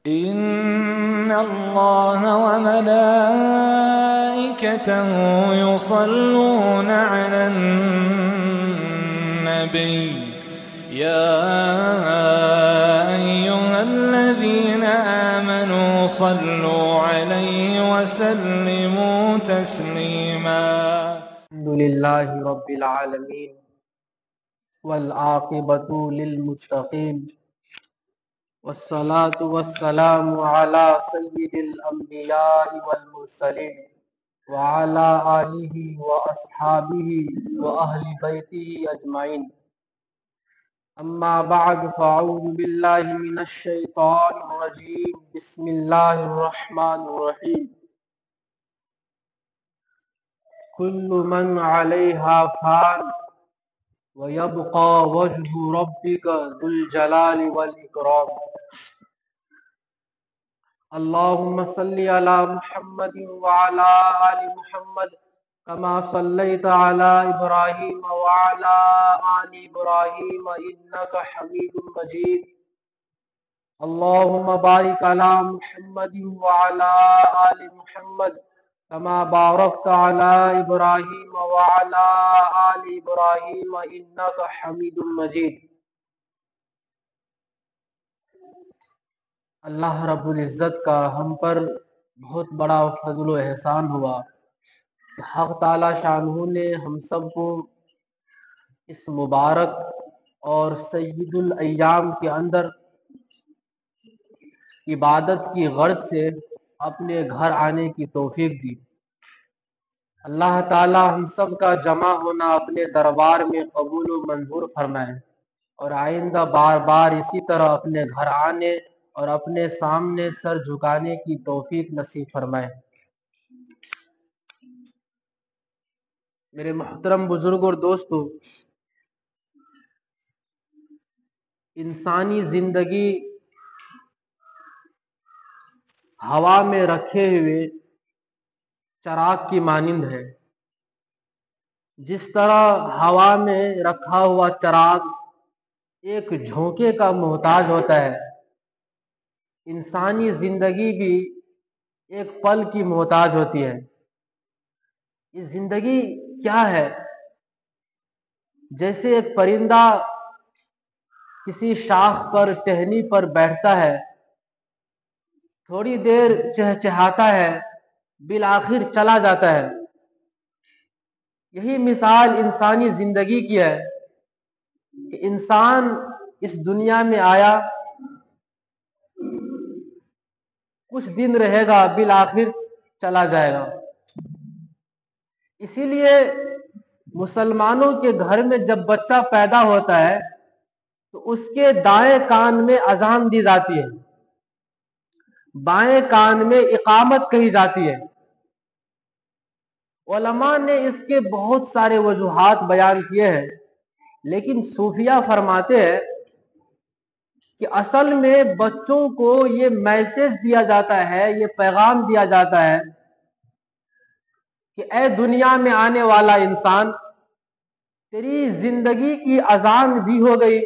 إن الله وملائكته يصلون على النبي يا أيها الذين آمنوا صلوا عليه وسلموا تسليما. الحمد لله رب العالمين والعاقبة للمتقين والصلاة والسلام على سيد الأنبياء والمرسلين وعلى آله وأصحابه وأهل بيته أجمعين. أما بعد فأعوذ بالله من الشيطان الرجيم. بسم الله الرحمن الرحيم. كل من عليها فان وَيَبْقَى وَجْهُ رَبِّكَ ذُو الْجَلَالِ وَالْإِكْرَامِ. اللهم صل على محمد وعلى آل محمد كما صليت على إبراهيم وعلى آل إبراهيم إنك حميد مجيد. اللهم بارك على محمد وعلى آل محمد كما باركت على إبراهيم وعلى آل إبراهيم إنك حميد مجيد. اللہ رب العزت کا ہم پر بہت بڑا فضل و احسان ہوا. حق تعالی شانہ نے ہم سب کو اس مبارک اور سید الایام کے اندر عبادت کی غرض سے اپنے گھر آنے کی توفیق دی. اللہ تعالی ہم سب کا جمع ہونا اپنے دربار میں قبول و منظور فرمائے اور آئندہ بار بار اسی طرح اپنے گھر آنے اور اپنے سامنے سر جھکانے کی توفیق نصیب فرمائے. میرے محترم بزرگ اور دوستو، انسانی زندگی ہوا میں رکھے ہوئے چراغ کی مانند ہے. جس طرح ہوا میں رکھا ہوا چراغ ایک جھونکے کا محتاج ہوتا ہے، انسانی زندگی بھی ایک پل کی محتاج ہوتی ہے. یہ زندگی کیا ہے؟ جیسے ایک پرندہ کسی شاخ پر ٹہنی پر بیٹھتا ہے، تھوڑی دیر چہچہاتا ہے، بالآخر چلا جاتا ہے. یہی مثال انسانی زندگی کی ہے کہ انسان اس دنیا میں آیا، کچھ دن رہے گا، بالآخر چلا جائے گا. اسی لیے مسلمانوں کے گھر میں جب بچہ پیدا ہوتا ہے تو اس کے دائیں کان میں اذان دی جاتی ہے، بائیں کان میں اقامت کہی جاتی ہے. علماء نے اس کے بہت سارے وجوہات بیان کیے ہیں، لیکن صوفیہ فرماتے ہیں کہ اصل میں بچوں کو یہ میسج دیا جاتا ہے، یہ پیغام دیا جاتا ہے کہ اے دنیا میں آنے والا انسان، تیری زندگی کی اذان بھی ہو گئی،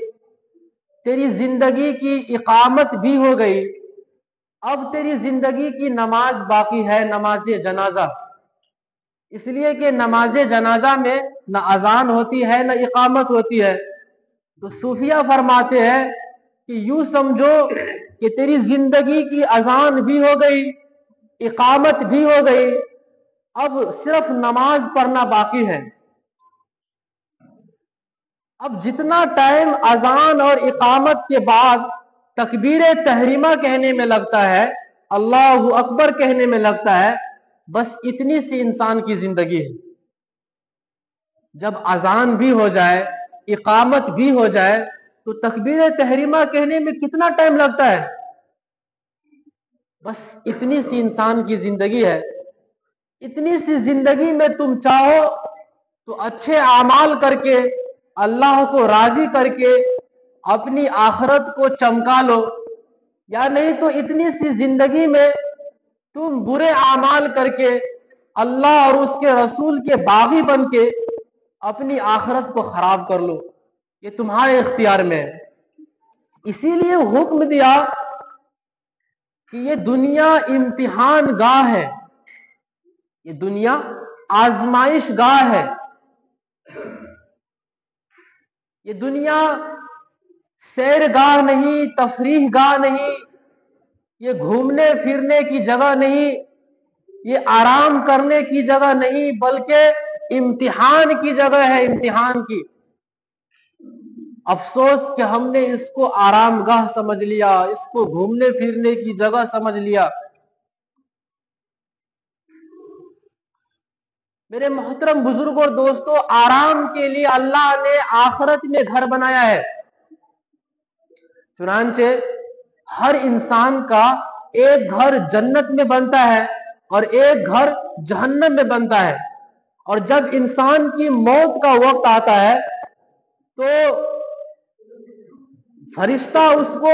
تیری زندگی کی اقامت بھی ہو گئی، اب تیری زندگی کی نماز باقی ہے، نماز جنازہ. اس لیے کہ نماز جنازہ میں نہ اذان ہوتی ہے نہ اقامت ہوتی ہے. تو صوفیہ فرماتے ہیں کہ یوں سمجھو کہ تیری زندگی کی اذان بھی ہو گئی، اقامت بھی ہو گئی، اب صرف نماز پڑھنا باقی ہے. اب جتنا ٹائم اذان اور اقامت کے بعد تکبیر تحریمہ کہنے میں لگتا ہے، اللہ اکبر کہنے میں لگتا ہے، بس اتنی سی انسان کی زندگی ہے. جب اذان بھی ہو جائے، اقامت بھی ہو جائے تو تکبیر تحریمہ کہنے میں کتنا ٹائم لگتا ہے؟ بس اتنی سی انسان کی زندگی ہے. اتنی سی زندگی میں تم چاہو تو اچھے اعمال کر کے اللہ کو راضی کر کے اپنی آخرت کو چمکا لو، یا نہیں تو اتنی سی زندگی میں تم برے اعمال کر کے اللہ اور اس کے رسول کے باغی بن کے اپنی آخرت کو خراب کر لو. یہ تمہارے اختیار میں ہے. اسی لیے حکم دیا کہ یہ دنیا امتحان گاہ ہے، یہ دنیا آزمائش گاہ ہے، یہ دنیا سیر گاہ نہیں، تفریح گاہ نہیں، یہ گھومنے پھرنے کی جگہ نہیں، یہ آرام کرنے کی جگہ نہیں، بلکہ امتحان کی جگہ ہے، امتحان کی۔ افسوس کہ ہم نے اس کو آرام گاہ سمجھ لیا، اس کو گھومنے پھرنے کی جگہ سمجھ لیا۔ میرے محترم بزرگ اور دوستو، آرام کے لیے اللہ نے آخرت میں گھر بنایا ہے۔ چنانچہ ہر انسان کا ایک گھر جنت میں بنتا ہے اور ایک گھر جہنم میں بنتا ہے، اور جب انسان کی موت کا وقت آتا ہے تو فرشتہ اس کو،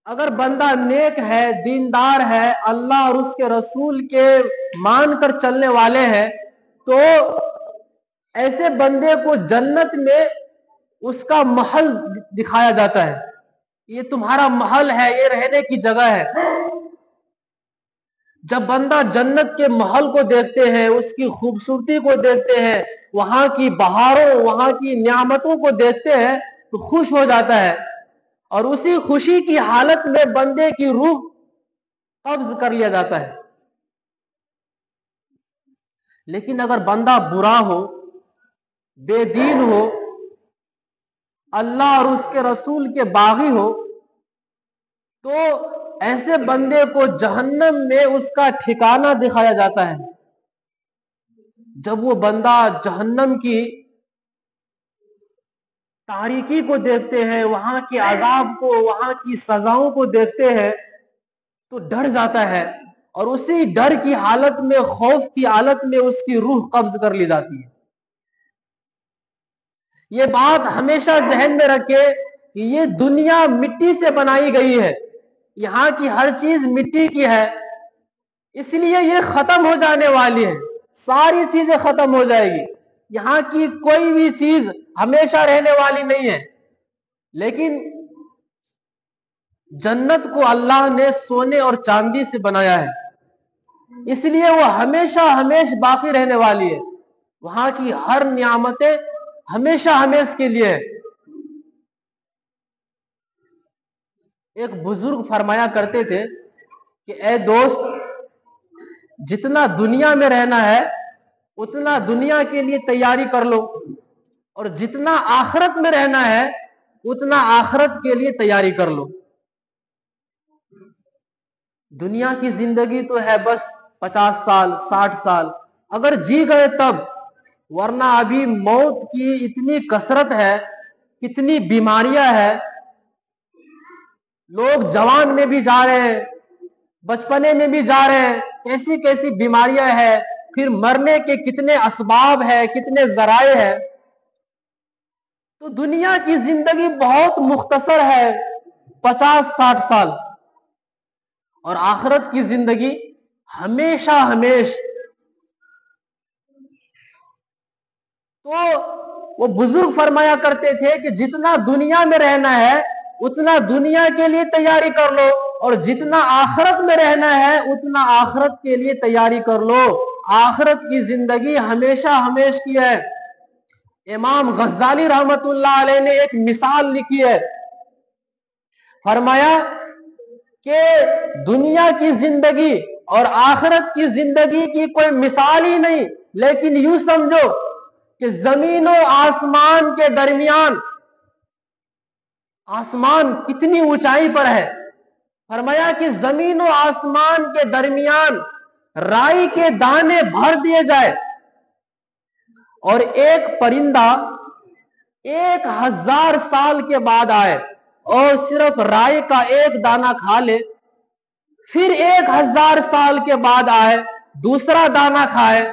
اگر بندہ نیک ہے، دیندار ہے، اللہ اور اس کے رسول کے مان کر چلنے والے ہیں، تو ایسے بندے کو جنت میں اس کا محل دکھایا جاتا ہے، یہ تمہارا محل ہے، یہ رہنے کی جگہ ہے۔ جب بندہ جنت کے محل کو دیکھتے ہیں، اس کی خوبصورتی کو دیکھتے ہیں، وہاں کی بہاروں، وہاں کی نعمتوں کو دیکھتے ہیں تو خوش ہو جاتا ہے، اور اسی خوشی کی حالت میں بندے کی روح قبض کر لیا جاتا ہے۔ لیکن اگر بندہ برا ہو، بے دین ہو، اللہ اور اس کے رسول کے باغی ہو، تو ایسے بندے کو جہنم میں اس کا ٹھکانہ دکھایا جاتا ہے۔ جب وہ بندہ جہنم کی تاریکی کو دیکھتے ہیں، وہاں کے عذاب کو، وہاں کی سزاؤں کو دیکھتے ہیں تو ڈر جاتا ہے، اور اسی ڈر کی حالت میں، خوف کی حالت میں اس کی روح قبض کر لی جاتی ہے۔ یہ بات ہمیشہ ذہن میں رکھے کہ یہ دنیا مٹی سے بنائی گئی ہے، یہاں کی ہر چیز مٹی کی ہے، اس لیے یہ ختم ہو جانے والی ہے، ساری چیزیں ختم ہو جائے گی، یہاں کی کوئی بھی چیز ہمیشہ رہنے والی نہیں ہے۔ لیکن جنت کو اللہ نے سونے اور چاندی سے بنایا ہے، اس لیے وہ ہمیشہ ہمیشہ باقی رہنے والی ہے، وہاں کی ہر نعمتیں ہمیشہ ہمیشہ کے لیے ہے۔ ایک بزرگ فرمایا کرتے تھے کہ اے دوست، جتنا دنیا میں رہنا ہے اتنا دنیا کے لیے تیاری کر لو، اور جتنا آخرت میں رہنا ہے اتنا آخرت کے لیے تیاری کر لو۔ دنیا کی زندگی تو ہے بس 50 سال 60 سال، اگر جی گئے تب، ورنہ ابھی موت کی اتنی کثرت ہے، کتنی بیماریاں ہیں، لوگ جوان میں بھی جا رہے ہیں، بچپنے میں بھی جا رہے ہیں، کیسی کیسی بیماریاں ہیں، پھر مرنے کے کتنے اسباب ہیں، کتنے ذرائع ہیں۔ تو دنیا کی زندگی بہت مختصر ہے، 50-60 سال، اور آخرت کی زندگی ہمیشہ ہمیشہ۔ تو وہ بزرگ فرمایا کرتے تھے کہ جتنا دنیا میں رہنا ہے اتنا دنیا کے لیے تیاری کر لو، اور جتنا آخرت میں رہنا ہے اتنا آخرت کے لیے تیاری کر لو، آخرت کی زندگی ہمیشہ ہمیشہ کی ہے۔ امام غزالی رحمت اللہ علیہ نے ایک مثال لکھی ہے، فرمایا کہ دنیا کی زندگی اور آخرت کی زندگی کی کوئی مثال ہی نہیں، لیکن یوں سمجھو کہ زمین و آسمان کے درمیان، آسمان کتنی اونچائی پر ہے، فرمایا کہ زمین و آسمان کے درمیان رائی کے دانے بھر دیے جائے اور ایک پرندہ 1000 سال کے بعد آئے اور صرف رائی کا ایک دانہ کھا لے، پھر 1000 سال کے بعد آئے دوسرا دانہ کھائے،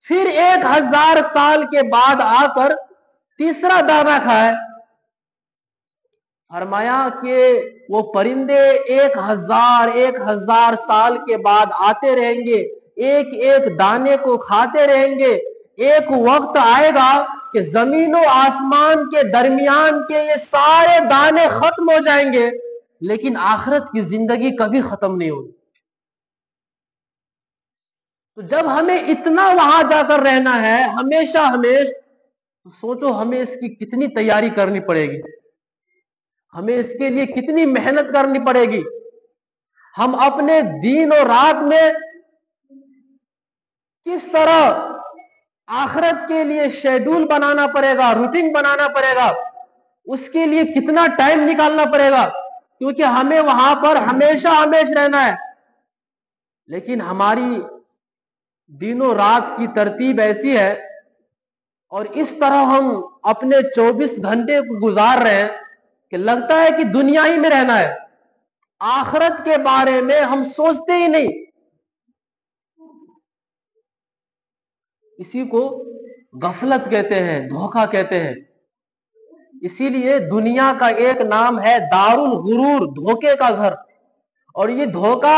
پھر 1000 سال کے بعد آ کر تیسرا دانہ کھائے، فرمایا کہ وہ پرندے 1000 سال کے بعد آتے رہیں گے، ایک ایک دانے کو کھاتے رہیں گے، ایک وقت آئے گا کہ زمین و آسمان کے درمیان کے یہ سارے دانے ختم ہو جائیں گے، لیکن آخرت کی زندگی کبھی ختم نہیں ہوگی. تو جب ہمیں اتنا وہاں جا کر رہنا ہے ہمیشہ تو سوچو ہمیں اس کی کتنی تیاری کرنی پڑے گی, ہمیں اس کے لیے کتنی محنت کرنی پڑے گی. ہم اپنے دین اور رات میں کس طرح آخرت کے لیے شیڈول بنانا پڑے گا, روٹین بنانا پڑے گا, اس کے لیے کتنا ٹائم نکالنا پڑے گا, کیونکہ ہمیں وہاں پر ہمیشہ رہنا ہے. لیکن ہماری دن و رات کی ترتیب ایسی ہے اور اس طرح ہم اپنے 24 گھنٹے کو گزار رہے ہیں کہ لگتا ہے کہ دنیا ہی میں رہنا ہے, آخرت کے بارے میں ہم سوچتے ہی نہیں. اسی کو غفلت کہتے ہیں, دھوکہ کہتے ہیں. اسی لیے دنیا کا ایک نام ہے دار الغرور, دھوکے کا گھر. اور یہ دھوکہ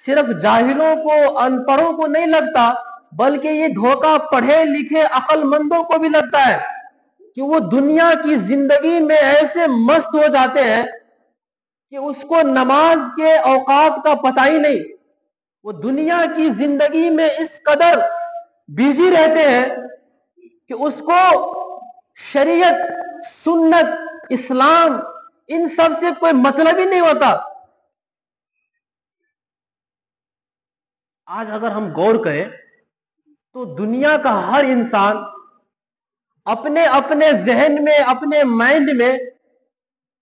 صرف جاہلوں کو, ان پڑھوں کو نہیں لگتا, بلکہ یہ دھوکہ پڑھے لکھے عقل مندوں کو بھی لگتا ہے کہ وہ دنیا کی زندگی میں ایسے مست ہو جاتے ہیں کہ اس کو نماز کے اوقات کا پتہ ہی نہیں. وہ دنیا کی زندگی میں اس قدر بیزی رہتے ہیں کہ اس کو شریعت, سنت, اسلام ان سب سے کوئی مطلب ہی نہیں ہوتا. آج اگر ہم غور کریں تو دنیا کا ہر انسان اپنے اپنے ذہن میں, اپنے مائنڈ میں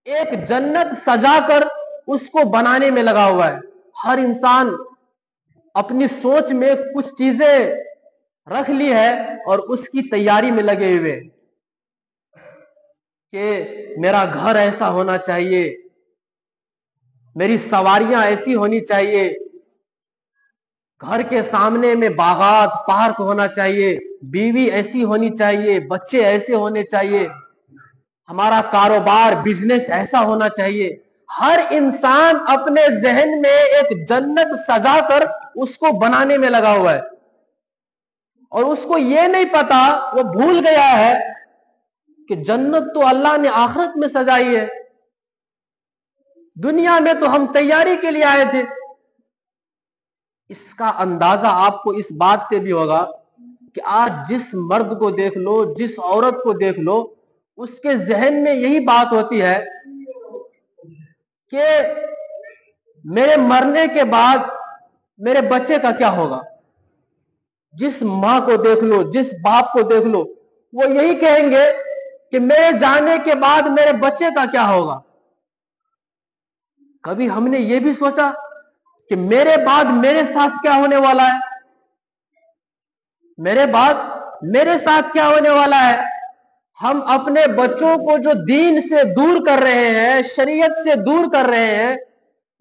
ایک جنت سجا کر اس کو بنانے میں لگا ہوا ہے. ہر انسان اپنی سوچ میں کچھ چیزیں رکھ لی ہے اور اس کی تیاری میں لگے ہوئے کہ میرا گھر ایسا ہونا چاہیے, میری سواریاں ایسی ہونی چاہیے, گھر کے سامنے میں باغات, پارک ہونا چاہیے, بیوی ایسی ہونی چاہیے, بچے ایسے ہونے چاہیے, ہمارا کاروبار, بزنس ایسا ہونا چاہیے. ہر انسان اپنے ذہن میں ایک جنت سجا کر اس کو بنانے میں لگا ہوا ہے اور اس کو یہ نہیں پتا, وہ بھول گیا ہے کہ جنت تو اللہ نے آخرت میں سجائی ہے. دنیا میں تو ہم تیاری کے لیے آئے تھے. اس کا اندازہ آپ کو اس بات سے بھی ہوگا کہ آج جس مرد کو دیکھ لو, جس عورت کو دیکھ لو, اس کے ذہن میں یہی بات ہوتی ہے کہ میرے مرنے کے بعد میرے بچے کا کیا ہوگا. جس ماں کو دیکھ لو, جس باپ کو دیکھ لو, وہ یہی کہیں گے کہ میرے جانے کے بعد میرے بچے کا کیا ہوگا. کبھی ہم نے یہ بھی سوچا کہ میرے بعد میرے ساتھ کیا ہونے والا ہے, میرے بعد میرے ساتھ کیا ہونے والا ہے. ہم اپنے بچوں کو جو دین سے دور کر رہے ہیں, شریعت سے دور کر رہے ہیں,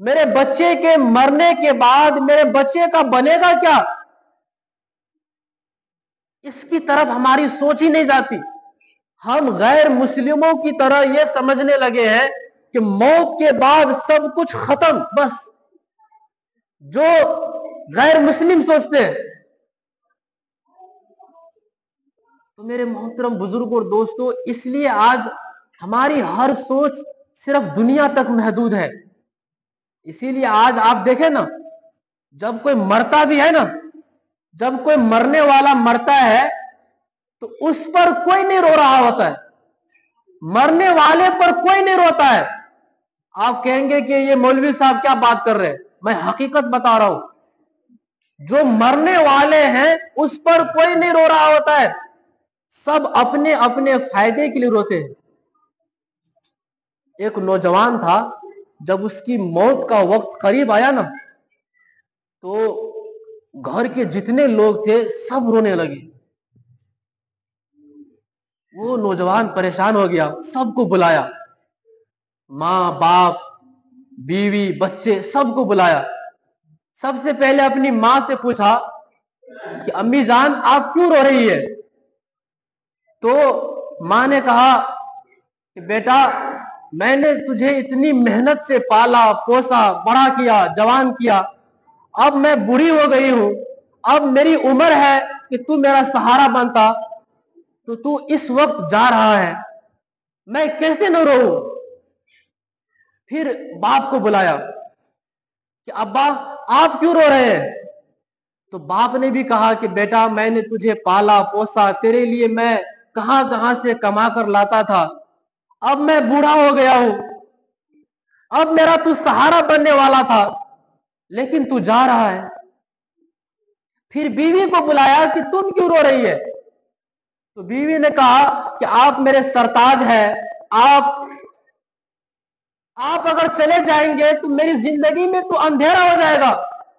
میرے بچے کے مرنے کے بعد میرے بچے کا بنے گا کیا, اس کی طرف ہماری سوچ ہی نہیں جاتی. ہم غیر مسلموں کی طرح یہ سمجھنے لگے ہیں کہ موت کے بعد سب کچھ ختم, بس جو غیر مسلم سوچتے ہیں. تو میرے محترم بزرگ اور دوستو, اس لیے آج ہماری ہر سوچ صرف دنیا تک محدود ہے. اسی لیے آج آپ دیکھیں نا, جب کوئی مرتا بھی ہے نا, جب کوئی مرنے والا مرتا ہے تو اس پر کوئی نہیں رو رہا ہوتا ہے, مرنے والے پر کوئی نہیں روتا ہے. آپ کہیں گے کہ یہ مولوی صاحب کیا بات کر رہے ہیں, میں حقیقت بتا رہا ہوں. جو مرنے والے ہیں اس پر کوئی نہیں رو رہا ہوتا ہے, سب اپنے اپنے فائدے کے لیے روتے ہیں. ایک نوجوان تھا, جب اس کی موت کا وقت قریب آیا نا تو گھر کے جتنے لوگ تھے سب رونے لگے. وہ نوجوان پریشان ہو گیا, سب کو بلایا, ماں باپ, بیوی, بچے, سب کو بلایا. سب سے پہلے اپنی ماں سے پوچھا کہ امی جان آپ کیوں رو رہی ہے. تو ماں نے کہا کہ بیٹا میں نے تجھے اتنی محنت سے پالا, پوسا, بڑا کیا, جوان کیا, اب میں بوڑھی ہو گئی ہوں, اب میری عمر ہے کہ تو میرا سہارا بنتا, تو اس وقت جا رہا ہے, میں کیسے نہ روؤں. پھر باپ کو بلایا کہ ابا آپ کیوں رو رہے ہیں؟ تو باپ نے بھی کہا کہ بیٹا میں نے تجھے پالا پوسا، تیرے لیے میں کہاں کہاں سے کما کر لاتا تھا، اب میں بوڑھا ہو گیا ہوں، اب میرا تو سہارا بننے والا تھا لیکن تو جا رہا ہے۔ پھر بیوی کو بلایا کہ تم کیوں رو رہی ہے؟ تو بیوی نے کہا کہ آپ میرے سرتاج ہیں، آپ اگر چلے جائیں گے تو میری زندگی میں تو اندھیرا ہو جائے گا،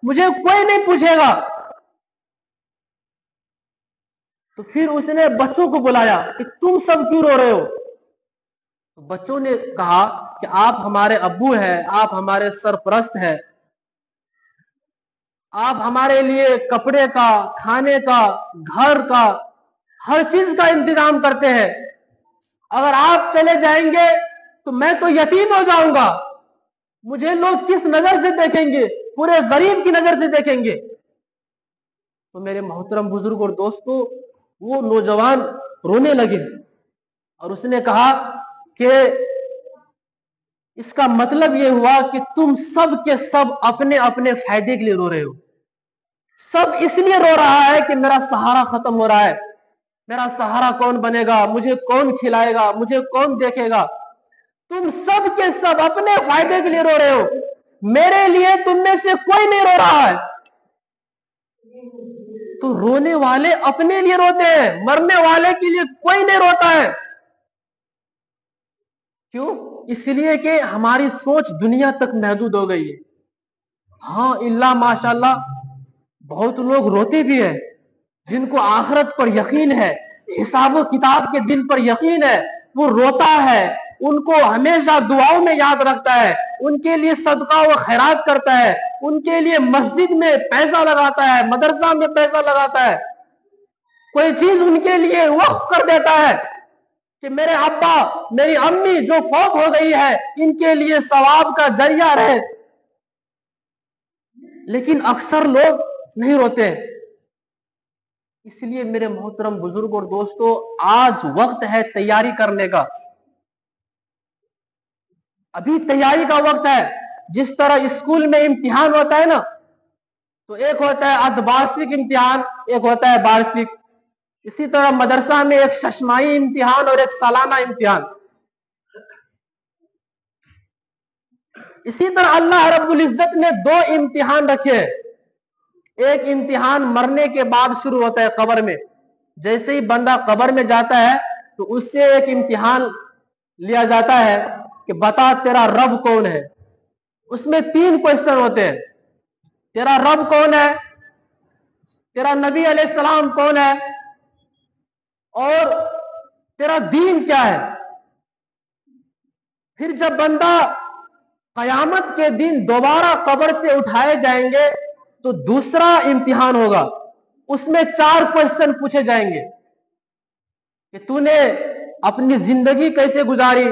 مجھے کوئی نہیں پوچھے گا۔ تو پھر اس نے بچوں کو بلایا کہ تم سب کیوں رو رہے ہو؟ تو بچوں نے کہا کہ آپ ہمارے ابو ہیں، آپ ہمارے سرپرست ہیں، آپ ہمارے لیے کپڑے کا، کھانے کا، گھر کا، ہر چیز کا انتظام کرتے ہیں، اگر آپ چلے جائیں گے تو میں تو یتیم ہو جاؤں گا، مجھے لوگ کس نظر سے دیکھیں گے؟ پورے غریب کی نظر سے دیکھیں گے۔ تو میرے محترم بزرگ اور دوستو، وہ نوجوان رونے لگے اور اس نے کہا کہ اس کا مطلب یہ ہوا کہ تم سب کے سب اپنے اپنے فائدے کے لیے رو رہے ہو، سب اس لیے رو رہا ہے کہ میرا سہارا ختم ہو رہا ہے، میرا سہارا کون بنے گا، مجھے کون کھلائے گا، مجھے کون دیکھے گا۔ تم سب کے سب اپنے فائدے کے لیے رو رہے ہو، میرے لیے تم میں سے کوئی نہیں رو رہا ہے۔ تو رونے والے اپنے لیے روتے ہیں، مرنے والے کے لیے کوئی نہیں روتا ہے۔ کیوں؟ اس لیے کہ ہماری سوچ دنیا تک محدود ہو گئی ہے۔ ہاں اللہ ماشاءاللہ بہت لوگ روتے بھی ہیں جن کو آخرت پر یقین ہے، حساب و کتاب کے دن پر یقین ہے، وہ روتا ہے، ان کو ہمیشہ دعاؤں میں یاد رکھتا ہے، ان کے لیے صدقہ و خیرات کرتا ہے، ان کے لیے مسجد میں پیسہ لگاتا ہے، مدرسہ میں پیسہ لگاتا ہے، کوئی چیز ان کے لیے وقف کر دیتا ہے کہ میرے ابا میری امی جو فوت ہو گئی ہے ان کے لیے ثواب کا ذریعہ رہے۔ لیکن اکثر لوگ نہیں روتے۔ اس لیے میرے محترم بزرگ اور دوستو، آج وقت ہے تیاری کرنے کا، ابھی تیاری کا وقت ہے۔ جس طرح اسکول میں امتحان ہوتا ہے نا، تو ایک ہوتا ہے اردھوارشک امتحان، ایک ہوتا ہے وارشک، اسی طرح مدرسہ میں ایک ششماہی امتحان اور ایک سالانہ امتحان، اسی طرح اللہ رب العزت نے دو امتحان رکھے ہیں۔ ایک امتحان مرنے کے بعد شروع ہوتا ہے قبر میں، جیسے ہی بندہ قبر میں جاتا ہے تو اس سے ایک امتحان لیا جاتا ہے کہ بتا تیرا رب کون ہے۔ اس میں 3 کوئسچن ہوتے ہیں، تیرا رب کون ہے، تیرا نبی علیہ السلام کون ہے، اور تیرا دین کیا ہے۔ پھر جب بندہ قیامت کے دن دوبارہ قبر سے اٹھائے جائیں گے تو دوسرا امتحان ہوگا، اس میں 4 کوئسچن پوچھے جائیں گے کہ تو نے اپنی زندگی کیسے گزاری،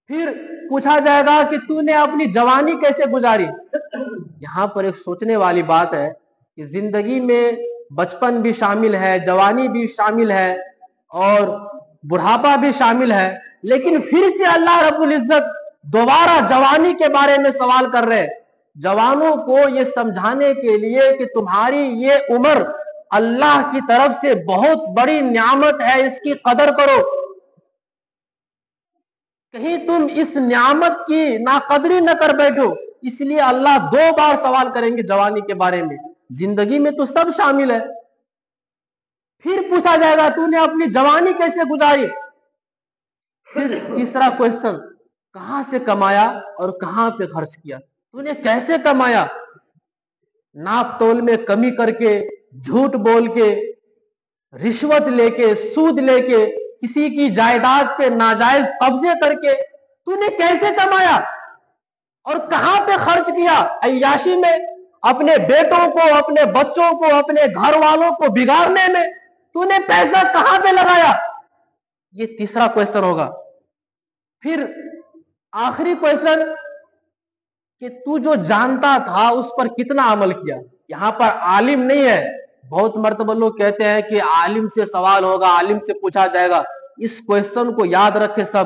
پھر پوچھا جائے گا کہ تو نے اپنی جوانی کیسے گزاری۔ یہاں پر ایک سوچنے والی بات ہے کہ زندگی میں بچپن بھی شامل ہے، جوانی بھی شامل ہے اور بڑھاپا بھی شامل ہے، لیکن پھر سے اللہ رب العزت دوبارہ جوانی کے بارے میں سوال کر رہے ہیں، جوانوں کو یہ سمجھانے کے لیے کہ تمہاری یہ عمر اللہ کی طرف سے بہت بڑی نعمت ہے، اس کی قدر کرو، کہیں تم اس نعمت کی ناقدری نہ کر بیٹھو۔ اس لیے اللہ 2 بار سوال کریں گے جوانی کے بارے میں، زندگی میں تو سب شامل ہے۔ پھر پوچھا جائے گا تو نے اپنی جوانی کیسے گزاری۔ پھر تیسرا کوئسچن، کہاں سے کمایا اور کہاں پہ خرچ کیا، تو نے کیسے کمایا، ناپ تول میں کمی کر کے، جھوٹ بول کے، رشوت لے کے، سود لے کے، کسی کی جائیداد پہ ناجائز قبضے کر کے، تو نے کیسے کمایا اور کہاں پہ خرچ کیا، عیاشی میں، اپنے بیٹوں کو، اپنے بچوں کو، اپنے گھر والوں کو بگاڑنے میں، تو نے پیسہ کہاں پہ لگایا۔ یہ تیسرا کوئسچن ہوگا۔ پھر آخری کوئسچن کہ تو جو جانتا تھا اس پر کتنا عمل کیا۔ یہاں پر عالم نہیں ہے، بہت مرتبہ لوگ کہتے ہیں کہ عالم سے سوال ہوگا، عالم سے پوچھا جائے گا، اس کوئسچن کو یاد رکھے سب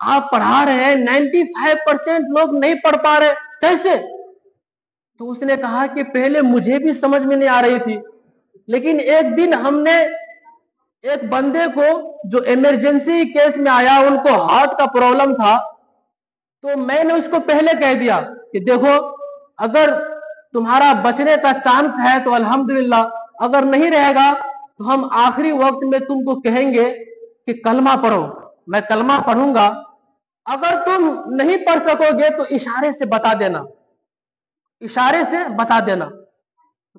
آپ پڑھا رہے ہیں 95% لوگ نہیں پڑھ پا رہے، کیسے؟ تو اس نے کہا کہ پہلے مجھے بھی سمجھ میں نہیں آ رہی تھی، لیکن ایک دن ہم نے ایک بندے کو جو ایمرجنسی کیس میں آیا، ان کو ہارٹ کا پرابلم تھا، تو میں نے اس کو پہلے کہہ دیا کہ دیکھو اگر تمہارا بچنے کا چانس ہے تو الحمدللہ، اگر نہیں رہے گا تو ہم آخری وقت میں تم کو کہیں گے کہ کلمہ پڑھو، میں کلمہ پڑھوں گا، اگر تم نہیں پڑھ سکو گے تو اشارے سے بتا دینا، اشارے سے بتا دینا۔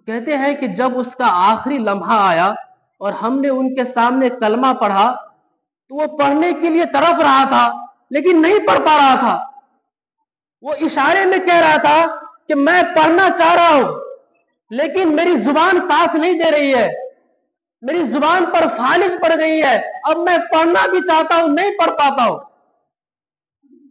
کہتے ہیں کہ جب اس کا آخری لمحہ آیا اور ہم نے ان کے سامنے کلمہ پڑھا تو وہ پڑھنے کے لیے تڑپ رہا تھا لیکن نہیں پڑھ پا رہا تھا، وہ اشارے میں کہہ رہا تھا کہ میں پڑھنا چاہ رہا ہوں لیکن میری زبان ساتھ نہیں دے رہی ہے، میری زبان پر فالج پڑ گئی ہے، اب میں پڑھنا بھی چاہتا ہوں نہیں پڑھ پاتا ہوں۔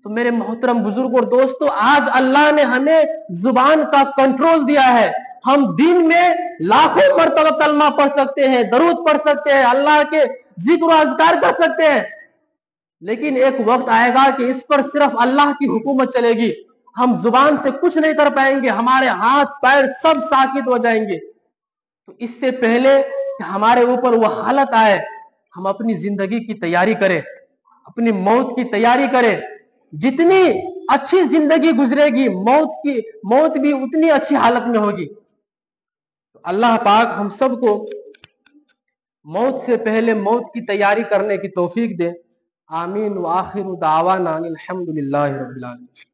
تو میرے محترم بزرگ اور دوستو، آج اللہ نے ہمیں زبان کا کنٹرول دیا ہے، ہم دن میں لاکھوں مرتبہ کلمہ پڑھ سکتے ہیں، درود پڑھ سکتے ہیں، اللہ کے ذکر و اذکار کر سکتے ہیں، لیکن ایک وقت آئے گا کہ اس پر صرف اللہ کی حکومت چلے گی، ہم زبان سے کچھ نہیں کر پائیں گے، ہمارے ہاتھ پیر سب ساکت ہو جائیں گے۔ تو اس سے پہلے کہ ہمارے اوپر وہ حالت آئے، ہم اپنی زندگی کی تیاری کریں، اپنی موت کی تیاری کریں، جتنی اچھی زندگی گزرے گی موت بھی اتنی اچھی حالت میں ہوگی۔ اللہ پاک ہم سب کو موت سے پہلے موت کی تیاری کرنے کی توفیق دے۔ آمین وآخر دعوانا الحمدللہ رب العالمین۔